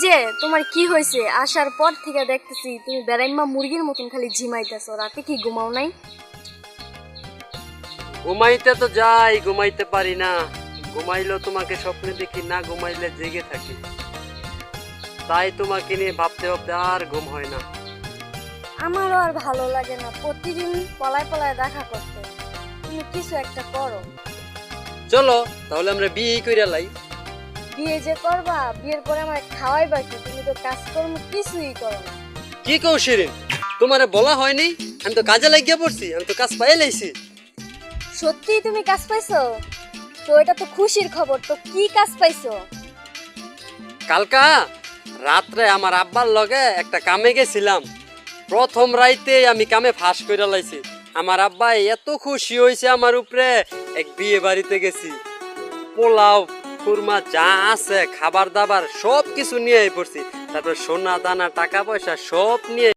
যে তোমার কি হয়েছে? আসার পর থেকে দেখতেছি তুমি বেড়াইমা মুরগির মতন খালি ঝিমাইতেছো, রাতে কি ঘুমাও নাই? ঘুমাইতে তো যাই, ঘুমাইতে পারি না। ঘুমাইলেও তোমাকে স্বপ্নে দেখি, না ঘুমাইলে জেগে থাকি। তাই তোমাকে নিয়ে ভাবতে ভাবতে আর ঘুম হয় না। আমারও আর ভালো লাগে না প্রতিদিন পলায় পলায় দেখা করতে। তুমি কিছু একটা করো। চলো তাহলে আমরা বিয়ে কইরা লাই। বিয়ে যে করবা, বিয়ের পরে আমার খাওয়াইবা কি? তুমি তো কাজকর্ম কিছুই করো না। কি কও শিরিন, তোমারে বলা হয়নি? আমি তো কাজে লাগিয়ে পড়ছি, আমি তো কাজ পাই লাইছি। সত্যি তুমি কাজ পাইছো? তো এটা তো খুশির খবর। তো কি কাজ পাইছো? কালকা রাত্রে আমার আব্বার লগে একটা কামে গেছিলাম। প্রথম রাইতে আমি কামে ফাঁস কইরা লাইছি। আমার আব্বা এত খুশি হয়েছে আমার উপরে। এক বিয়ে বাড়িতে গেছি, পোলাও খুরমা যা আছে খাবার দাবার সব কিছু নিয়ে পড়ছি। তারপর সোনা দানা টাকা পয়সা সব নিয়ে